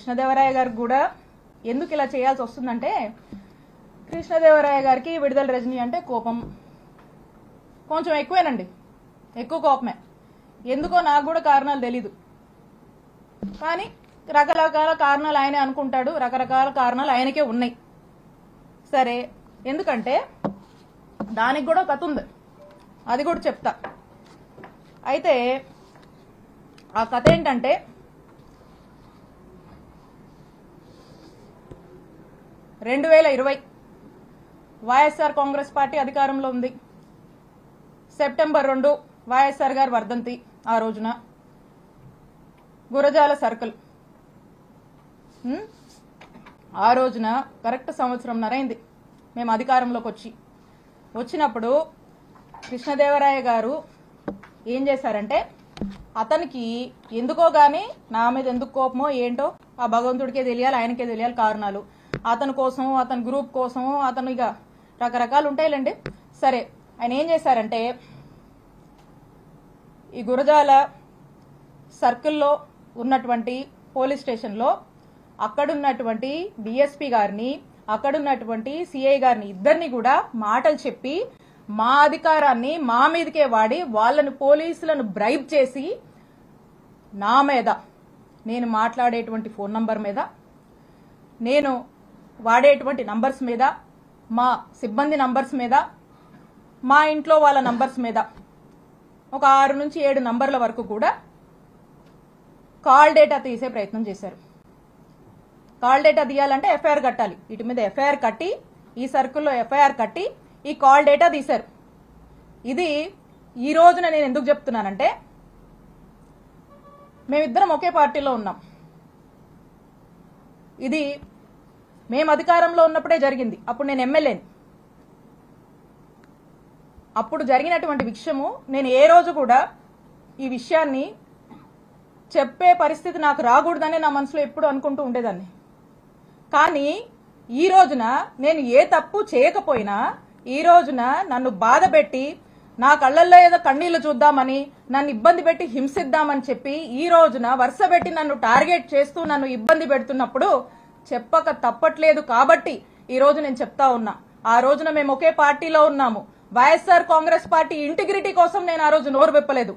కృష్ణదేవరాయ గారికి కూడా ఎందుకు ఇలా చేయాల్సి వస్తుందంటే, కృష్ణదేవరాయ గారికి విడుదల రజనీ అంటే కోపం కొంచెం ఎక్కువేనండి, ఎక్కువ కోపమే. ఎందుకో నాకు కూడా కారణాలు తెలీదు, కానీ రకరకాల కారణాలు ఆయనే అనుకుంటాడు, రకరకాల కారణాలు ఆయనకే ఉన్నాయి. సరే, ఎందుకంటే దానికి కూడా కథ ఉంది, అది కూడా చెప్తా. అయితే ఆ కథ ఏంటంటే, రెండు 2020 వైఎస్ఆర్ కాంగ్రెస్ పార్టీ అధికారంలో ఉంది. సెప్టెంబర్ 2 వైఎస్ఆర్ గారి వర్ధంతి. ఆ రోజున గురజాల సర్కిల్, ఆ రోజున కరెక్ట్ సంవత్సరంన్నర అయింది మేము అధికారంలోకి వచ్చినప్పుడు కృష్ణదేవరాయ గారు ఏం చేశారంటే, అతనికి ఎందుకో గాని నా మీద ఎందుకు కోపమో ఏంటో ఆ భగవంతుడికే తెలియాలి, ఆయనకే తెలియాలి కారణాలు. అతని కోసం, అతని గ్రూప్ కోసం, అతను ఇక రకరకాలు ఉంటాయిలేండి. సరే, ఆయన ఏం చేశారంటే, ఈ గురజాల సర్కిల్లో ఉన్నటువంటి పోలీస్ స్టేషన్లో అక్కడున్నటువంటి డిఎస్పీ గారిని, అక్కడున్నటువంటి సిఐ గారిని, ఇద్దరిని కూడా మాటలు చెప్పి మా అధికారాన్ని మా మీదకే వాడి వాళ్ళని, పోలీసులను బ్రైబ్ చేసి నా మీద, నేను మాట్లాడేటువంటి ఫోన్ నంబర్ మీద, నేను వాడేటువంటి నంబర్స్ మీద, మా సిబ్బంది నంబర్స్ మీద, మా ఇంట్లో వాళ్ళ నంబర్స్ మీద ఒక 6 నుంచి 7 నంబర్ల వరకు కూడా కాల్ డేటా తీసే ప్రయత్నం చేశారు. కాల్ డేటా తీయాలంటే ఎఫ్ఐఆర్ కట్టాలి. వీటి మీద ఎఫ్ఐఆర్ కట్టి, ఈ సర్కిల్లో ఎఫ్ఐఆర్ కట్టి ఈ కాల్ డేటా తీశారు. ఇది ఈ రోజున నేను ఎందుకు చెప్తున్నానంటే, మేమిద్దరం ఒకే పార్టీలో ఉన్నాం. ఇది మేము అధికారంలో ఉన్నప్పుడే జరిగింది. అప్పుడు నేను ఎమ్మెల్యేని. అప్పుడు జరిగినటువంటి విషయము నేను ఏ రోజు కూడా ఈ విషయాన్ని చెప్పే పరిస్థితి నాకు రాకూడదని నా మనసులో ఎప్పుడు అనుకుంటూ ఉండేదాన్ని. కానీ ఈ రోజున నేను ఏ తప్పు చేయకపోయినా, ఈ రోజున నన్ను బాధ పెట్టి, నా కళ్ళల్లో ఏదో కన్నీళ్లు చూద్దామని, నన్ను ఇబ్బంది పెట్టి హింసిద్దామని చెప్పి ఈ రోజున వరుస పెట్టి నన్ను టార్గెట్ చేస్తూ నన్ను ఇబ్బంది పెడుతున్నప్పుడు చెప్పక తప్పట్లేదు. కాబట్టి ఈ రోజు నేను చెప్తా ఉన్నా, ఆ రోజున మేము ఒకే పార్టీలో ఉన్నాము. వైఎస్ఆర్ కాంగ్రెస్ పార్టీ ఇంటిగ్రిటీ కోసం నేను ఆ రోజు నోరు విప్పలేదు.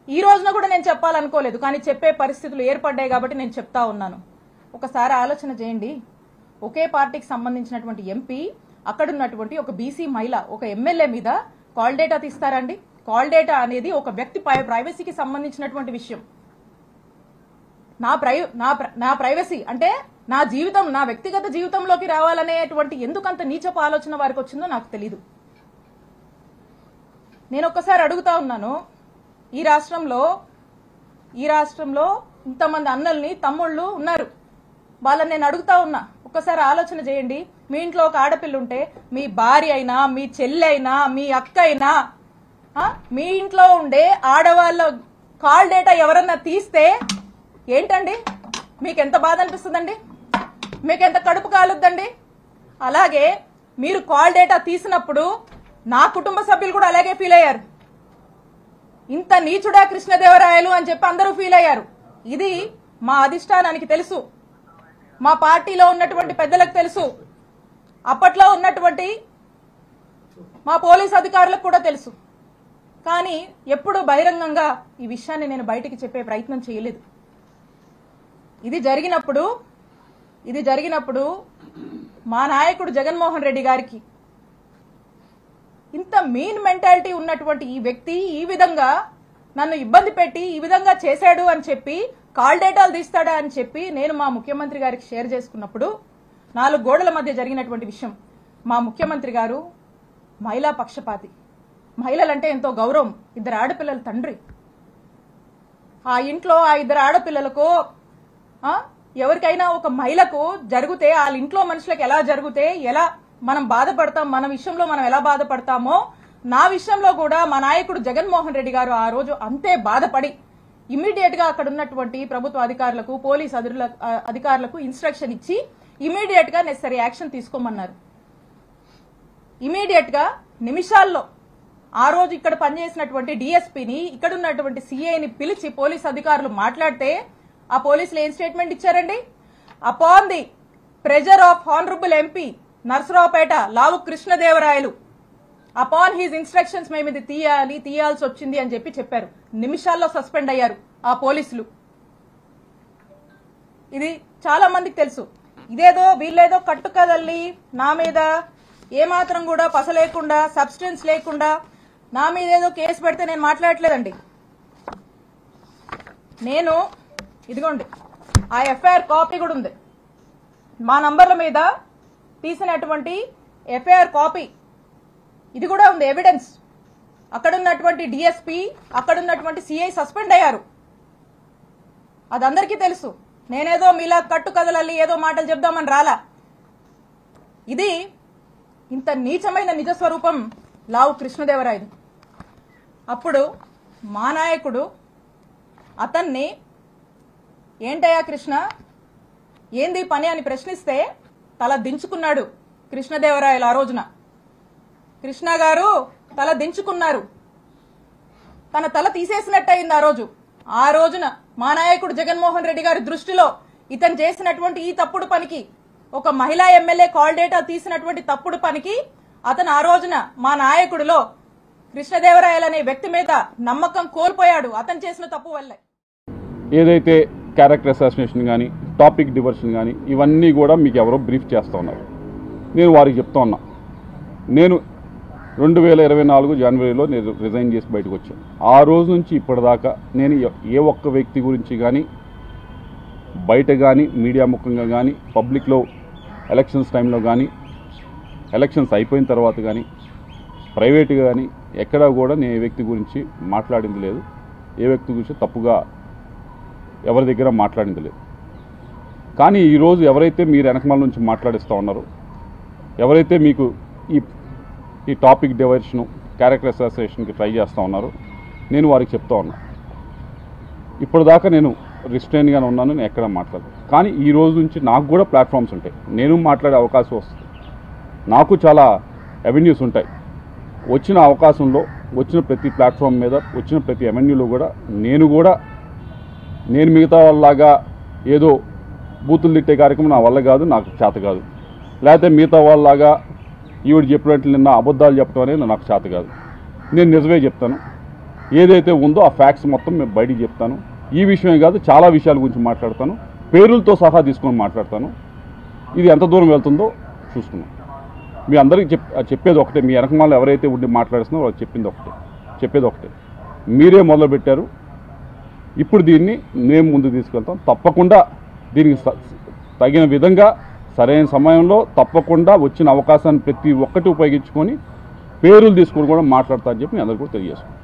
ఈ రోజున కూడా నేను చెప్పాలనుకోలేదు, కానీ చెప్పే పరిస్థితులు ఏర్పడ్డాయి కాబట్టి నేను చెప్తా ఉన్నాను. ఒకసారి ఆలోచన చేయండి, ఒకే పార్టీకి సంబంధించినటువంటి ఎంపీ, అక్కడున్నటువంటి ఒక బీసీ మహిళ, ఒక ఎమ్మెల్యే మీద కాల్ డేటా తీస్తారండి? కాల్ డేటా అనేది ఒక వ్యక్తి ప్రైవసీకి సంబంధించినటువంటి విషయం. నా ప్రైవసీ అంటే నా జీవితం, నా వ్యక్తిగత జీవితంలోకి రావాలనేటువంటి ఎందుకంత నీచపు ఆలోచన వారికి వచ్చిందో నాకు తెలీదు. నేను ఒక్కసారి అడుగుతా ఉన్నాను, ఈ రాష్ట్రంలో ఇంతమంది అన్నల్ని, తమ్ముళ్ళు ఉన్నారు, వాళ్ళని నేను అడుగుతా ఉన్నా, ఒక్కసారి ఆలోచన చేయండి. మీ ఇంట్లో ఒక ఆడపిల్ల ఉంటే, మీ భార్య అయినా, మీ చెల్లి అయినా, మీ అక్క అయినా, మీ ఇంట్లో ఉండే ఆడవాళ్ళ కాల్ డేటా ఎవరన్నా తీస్తే ఏంటండి? మీకెంత బాధ అనిపిస్తుందండి? మీకెంత కడుపు కాలుద్దండి? అలాగే మీరు కాల్ డేటా తీసినప్పుడు నా కుటుంబ సభ్యులు కూడా అలాగే ఫీల్ అయ్యారు. ఇంత నీచుడా కృష్ణదేవరాయలు అని చెప్పి అందరూ ఫీల్ అయ్యారు. ఇది మా అధిష్టానానికి తెలుసు, మా పార్టీలో ఉన్నటువంటి పెద్దలకు తెలుసు, అప్పట్లో ఉన్నటువంటి మా పోలీస్ అధికారులకు కూడా తెలుసు. కానీ ఎప్పుడు బహిరంగంగా ఈ విషయాన్ని నేను బయటికి చెప్పే ప్రయత్నం చేయలేదు. ఇది జరిగినప్పుడు మా నాయకుడు జగన్మోహన్ రెడ్డి గారికి ఇంత మీన్ మెంటాలిటీ ఉన్నటువంటి ఈ వ్యక్తి ఈ విధంగా నన్ను ఇబ్బంది పెట్టి ఈ విధంగా చేశాడు అని చెప్పి, కాల్ డేటాలు తీస్తాడా అని చెప్పి నేను మా ముఖ్యమంత్రి గారికి షేర్ చేసుకున్నప్పుడు, 4 గోడల మధ్య జరిగినటువంటి విషయం. మా ముఖ్యమంత్రి గారు మహిళా పక్షపాతి, మహిళలంటే ఎంతో గౌరవం, 2 ఆడపిల్లల తండ్రి. ఆ ఇంట్లో ఆ 2 ఆడపిల్లలకు, ఎవరికైనా ఒక మహిళకు జరిగితే, వాళ్ళ ఇంట్లో మనుషులకు ఎలా జరిగితే ఎలా మనం బాధపడతాం, మన విషయంలో మనం ఎలా బాధపడతామో, నా విషయంలో కూడా మా నాయకుడు జగన్మోహన్ రెడ్డి గారు ఆ రోజు అంతే బాధపడి ఇమీడియట్ గా అక్కడ ఉన్నటువంటి ప్రభుత్వ అధికారులకు, పోలీస్ అధికారులకు ఇన్స్ట్రక్షన్ ఇచ్చి ఇమీడియట్ గా నెసరీ యాక్షన్ తీసుకోమన్నారు. ఇమీడియట్ గా నిమిషాల్లో ఆ రోజు ఇక్కడ పనిచేసినటువంటి డిఎస్పీని, ఇక్కడ ఉన్నటువంటి సిఐని పిలిచి పోలీస్ అధికారులు మాట్లాడితే, ఆ పోలీసులు ఏం స్టేట్మెంట్ ఇచ్చారండి? upon the pressure of Honorable MP Narsarawpeta Lavu Krishnadevarayalu, upon his instructions మేము ఇది తీయాల్సి వచ్చింది అని చెప్పారు. నిమిషాల్లో సస్పెండ్ అయ్యారు ఆ పోలీసులు. ఇది చాలా మందికి తెలుసు. ఇదేదో వీళ్ళేదో కట్టుకదల్లి నా మీద ఏమాత్రం కూడా పస లేకుండా సబ్స్టెన్స్ లేకుండా నా మీద ఏదో కేసు పెడితే నేను మాట్లాడట్లేదండి. నేను ఇదిగోండి ఆ ఎఫ్ఐఆర్ కాపీ కూడా ఉంది. మా నంబర్ల మీద తీసినటువంటి ఎఫ్ఐఆర్ కాపీ ఇది కూడా ఉంది, ఎవిడెన్స్. అక్కడున్నటువంటి డిఎస్పీ అక్కడున్నటువంటి సిఐ సస్పెండ్ అయ్యారు. అది అందరికీ తెలుసు. నేనేదో మీలా కట్టు కదలల్లి ఏదో మాటలు చెప్దామని రాలా. ఇది ఇంత నీచమైన నిజస్వరూపం లావు కృష్ణదేవరాయలు. అప్పుడు మా నాయకుడు అతన్ని ఏంటయ్యా కృష్ణ ఏంది పని అని ప్రశ్నిస్తే తల దించుకున్నాడు కృష్ణదేవరాయలు. ఆ రోజున కృష్ణ గారు తల దించుకున్నారు. తన తల తీసేసినట్టయింది ఆ రోజున మా నాయకుడు జగన్మోహన్ రెడ్డి గారి దృష్టిలో ఇతను చేసినటువంటి ఈ తప్పుడు పనికి, ఒక మహిళా ఎమ్మెల్యే కాల్ డేటా తీసినటువంటి తప్పుడు పనికి అతను ఆ రోజున మా నాయకుడిలో కృష్ణదేవరాయలు అనే వ్యక్తి మీద నమ్మకం కోల్పోయాడు అతను చేసిన తప్పు వల్లే. ఏదైతే క్యారెక్టర్ అసాసినేషన్ కానీ టాపిక్ డివర్షన్ కానీ ఇవన్నీ కూడా మీకు ఎవరో బ్రీఫ్ చేస్తూ ఉన్నారు. నేను వారికి చెప్తా ఉన్నా, నేను 2024 జనవరిలో నేను రిజైన్ చేసి బయటకు వచ్చాను. ఆ రోజు నుంచి ఇప్పటిదాకా నేను ఏ ఒక్క వ్యక్తి గురించి కానీ బయట కానీ మీడియా ముఖంగా కానీ పబ్లిక్లో ఎలక్షన్స్ టైంలో కానీ ఎలక్షన్స్ అయిపోయిన తర్వాత కానీ ప్రైవేట్గా కానీ ఎక్కడా కూడా నేను ఏ వ్యక్తి గురించి మాట్లాడింది లేదు. ఏ వ్యక్తి గురించి తప్పుగా ఎవరి దగ్గర మాట్లాడింది లేదు. కానీ ఈరోజు ఎవరైతే మీరు వెనకమాల నుంచి మాట్లాడిస్తూ ఉన్నారో, ఎవరైతే మీకు ఈ టాపిక్ డైవర్షను క్యారెక్టర్ అసాసినేషన్కి ట్రై చేస్తూ ఉన్నారో, నేను వారికి చెప్తా ఉన్నా, ఇప్పటిదాకా నేను రిస్ట్రైన్గానే ఉన్నాను, నేను ఎక్కడ మాట్లాడలేదు. కానీ ఈ రోజు నుంచి నాకు కూడా ప్లాట్ఫామ్స్ ఉంటాయి, నేను మాట్లాడే అవకాశం వస్తుంది, నాకు చాలా అవెన్యూస్ ఉంటాయి. వచ్చిన అవకాశంలో వచ్చిన ప్రతి ప్లాట్ఫామ్ మీద వచ్చిన ప్రతి అవెన్యూలో కూడా నేను మిగతా వాళ్ళలాగా ఏదో బూతులు తిట్టే కార్యక్రమం నా వల్ల కాదు, నాకు చేత కాదు. లేకపోతే మిగతా వాళ్ళలాగా ఈవిడ చెప్పినట్లు నిన్న అబద్ధాలు చెప్పడం అనేది నాకు చేత కాదు. నేను నిజమే చెప్తాను. ఏదైతే ఉందో ఆ ఫ్యాక్ట్స్ మొత్తం మేము బయటికి చెప్తాను. ఈ విషయమే కాదు, చాలా విషయాల గురించి మాట్లాడతాను, పేరులతో సహా తీసుకొని మాట్లాడతాను. ఇది ఎంత దూరం వెళ్తుందో చూసుకున్నాం. మీ అందరికీ చెప్పేది ఒకటే, మీ వెనకమాల ఎవరైతే ఉండి మాట్లాడుతున్నారో వాళ్ళు చెప్పేది ఒకటే, మీరే మొదలుపెట్టారు, ఇప్పుడు దీన్ని మేము ముందు తీసుకెళ్తాం. తప్పకుండా దీనికి తగిన విధంగా సరైన సమయంలో తప్పకుండా వచ్చిన అవకాశాన్ని ప్రతి ఒక్కటి ఉపయోగించుకొని పేరులు తీసుకొని కూడా మాట్లాడతా అని చెప్పి మీ అందరికీ కూడా తెలియజేసుకుంటాం.